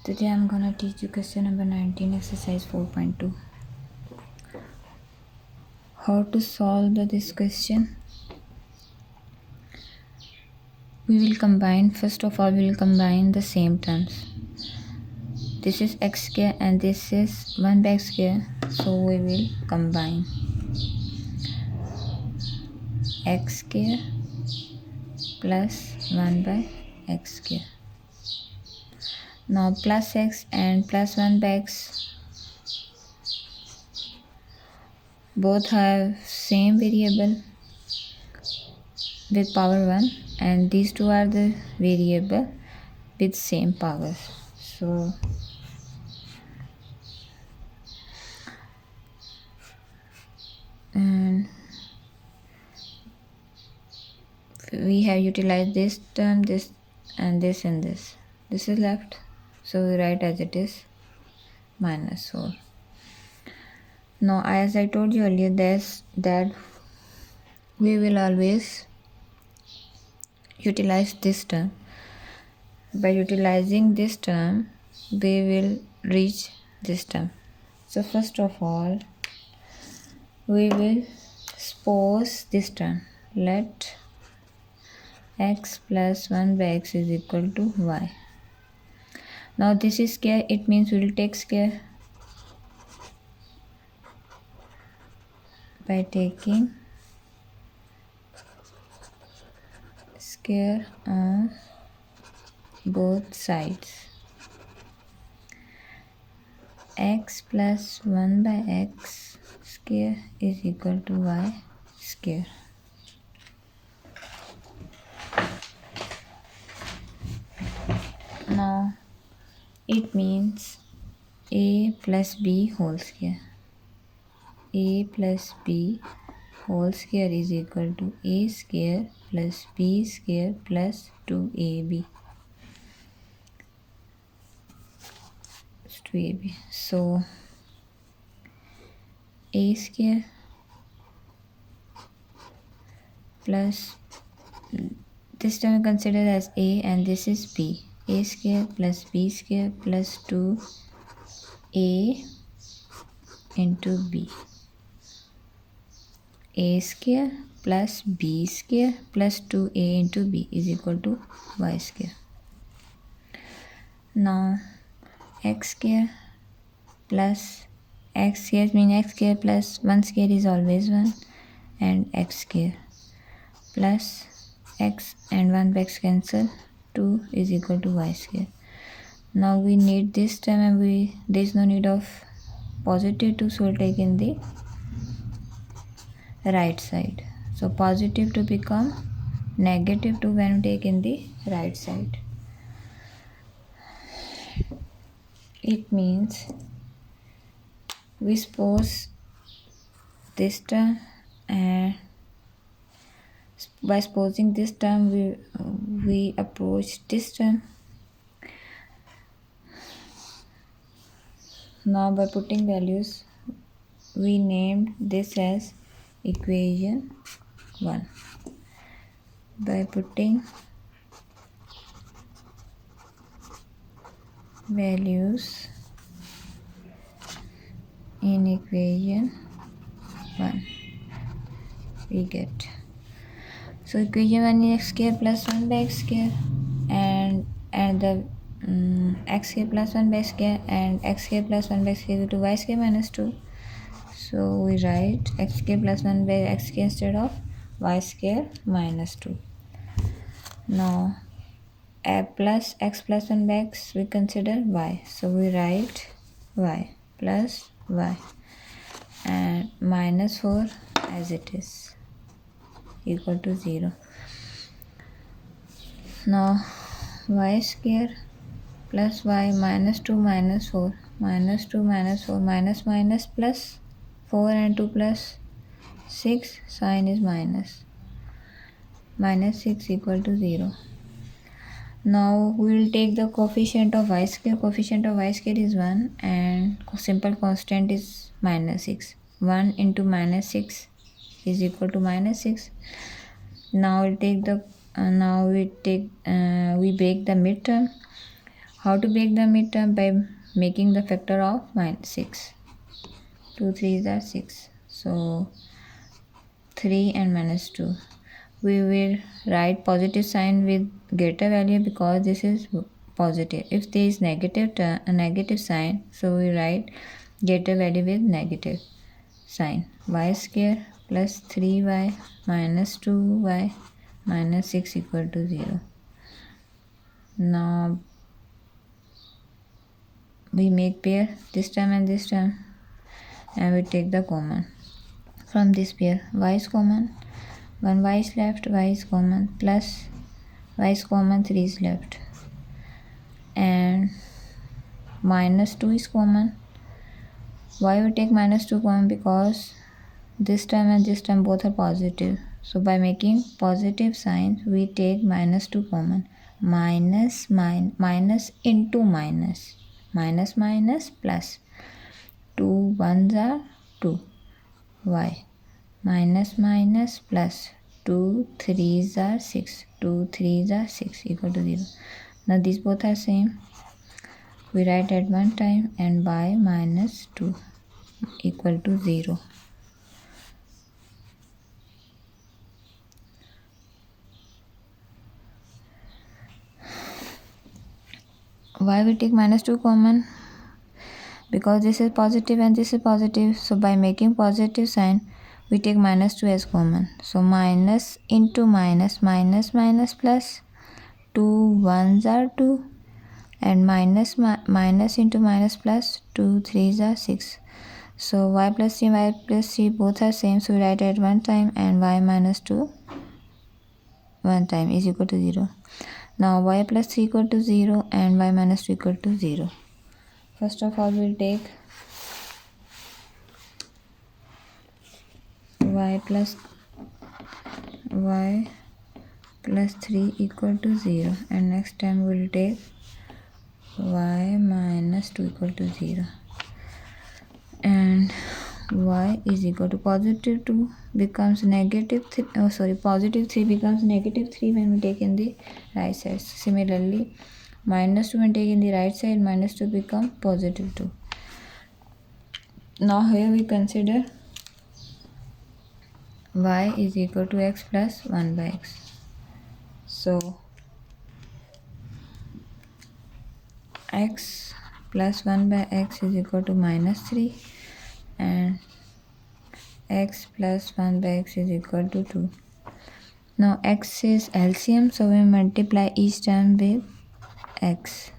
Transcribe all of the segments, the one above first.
Today I'm gonna teach you question number 19, exercise 4.2. How to solve this question? We will combine, first of all, we will combine the same terms. This is x square and this is 1 by x square, so we will combine x square plus 1 by x square. Now plus x and plus 1 by x both have same variable with power 1, and these two are the variable with same power. So and we have utilized this term, this and this and this. This is left, so we write as it is minus 4. Now as I told you earlier, that we will always utilize this term. By utilizing this term, we will reach this term. So first of all, we will suppose this term. Let x plus 1 by x is equal to y. Now this is square, it means we will take square by taking square on both sides. X plus 1 by x square is equal to y square. Now it means a plus b whole square. A plus b whole square is equal to a square plus b square plus 2ab. It's 2ab. So a square plus, this term considered as a and this is b. A square plus b square plus 2a into b. A square plus b square plus 2a into b is equal to y square. Now x square plus x square means x square plus 1 square is always 1, and x square plus x and 1 by x cancel, 2 is equal to y square. Now we need this term and there is no need of positive 2, so we'll take in the right side. So positive 2 become negative 2 when we take in the right side. It means we suppose this term, and by supposing this term we approach this term. Now by putting values, we named this as equation 1. By putting values in equation 1, we get, so equation 1 is x square plus 1 by x square, and the x square plus 1 by x square, and x square plus 1 by x square is equal to y square minus 2. So we write x square plus 1 by x square instead of y square minus 2. Now plus x plus 1 by x we consider y, so we write y plus y and minus 4 as it is equal to 0. Now y square plus y minus 2 minus 4 minus 2 minus 4 minus minus plus 4 and 2 plus 6, sign is minus 6 equal to 0. Now we will take the coefficient of y square. Coefficient of y square is 1 and simple constant is minus 6. 1 into minus 6 is equal to minus 6. Now we'll take the we break the midterm. How to break the midterm? By making the factor of -6. 2 3s are 6. So 3 and -2. We will write positive sign with greater value because this is positive. If there is a negative sign, so we write greater value with negative sign. Y square plus 3y minus 2y minus 6 equal to 0. Now we make pair this term and this term, and we take the common from this pair. Y is common, 1y is left, y is common, plus y is common, 3 is left, and minus 2 is common. Why we take minus 2 common? Because this term and this term both are positive. So by making positive signs, we take minus 2 common. Minus into minus. Minus minus plus. 2 1s are 2. Y. Minus minus plus. 2 3s are 6. 2 3s are 6 equal to 0. Now these both are same. We write at one time, and y minus 2 equal to 0. Why we take minus 2 common? Because this is positive and this is positive. So by making positive sign, we take minus 2 as common. So minus into minus, minus minus plus. 2 1s are 2. And minus into minus plus. 2 3s are 6. So y plus c both are same. So we write at one time, and y minus 2 one time is equal to 0. Now y plus 3 equal to 0 and y minus 2 equal to 0. First of all, we'll take y plus 3 equal to 0, and next time we'll take y minus 2 equal to 0, and y is equal to positive 2 becomes negative 3, positive 3 becomes negative 3 when we take in the right side. Similarly, minus 2 when take in the right side, minus 2 become positive 2. Now here we consider y is equal to x plus 1 by x. So x plus 1 by x is equal to minus 3, and x plus 1 by x is equal to 2. Now x is LCM, so we multiply each term with x.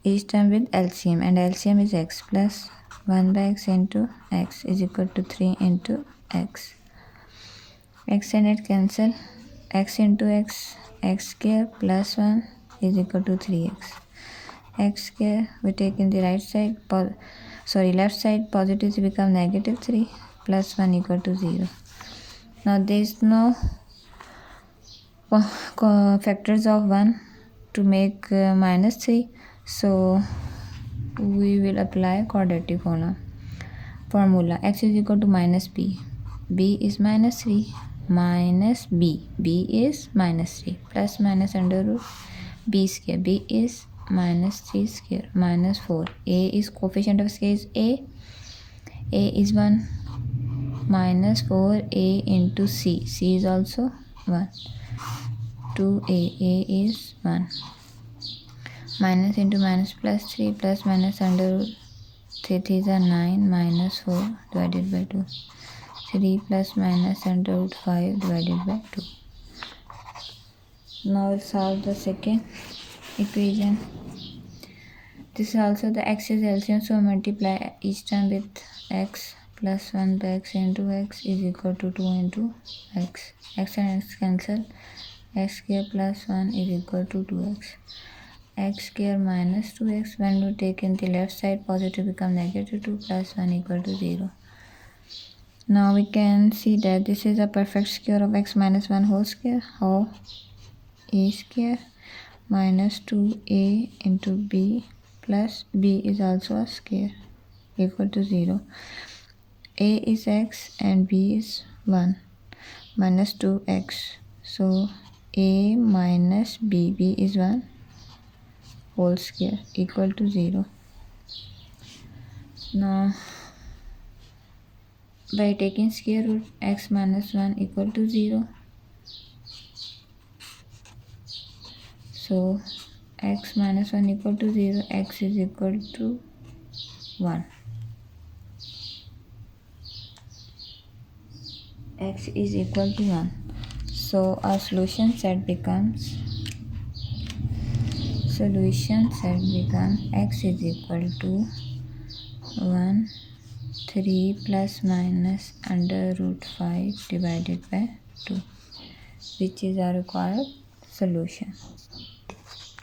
Each term with LCM, and LCM is x plus 1 by x into x is equal to 3 into x. X and it cancel. X into x, x square plus 1 is equal to 3x. X square we take in the right side, left side, positive 3 become negative 3 plus 1 equal to 0. Now there is no factors of 1 to make minus 3, so we will apply quadratic formula. X is equal to minus b. B is minus 3 minus b. B is minus 3 plus minus under root b square. B is minus 3 square minus 4. A is coefficient of scale is a. A is 1 minus 4a into c. C is also 1. 2a. A is 1. Minus into minus plus 3 plus minus under root 3 3s are 9 minus 4 divided by 2. 3 plus minus under root 5 divided by 2. Now we'll solve the second equation. This is also the x is LCM, so multiply each term with x plus 1 by x into x is equal to 2 into x. X and x cancel. X square plus 1 is equal to 2x. X square minus 2x, when we take in the left side, positive become negative 2 plus 1 equal to 0. Now we can see that this is a perfect square of x minus 1 whole square. How? A square minus 2a into b plus b is also a square equal to 0. A is x and b is 1 minus 2x. So a minus b, b is 1 whole square equal to 0. Now by taking square root, x minus 1 equal to 0. So x minus 1 equal to 0, x is equal to 1. X is equal to 1. So our solution set becomes x is equal to 1, 3 plus minus under root 5 divided by 2, which is our required solution.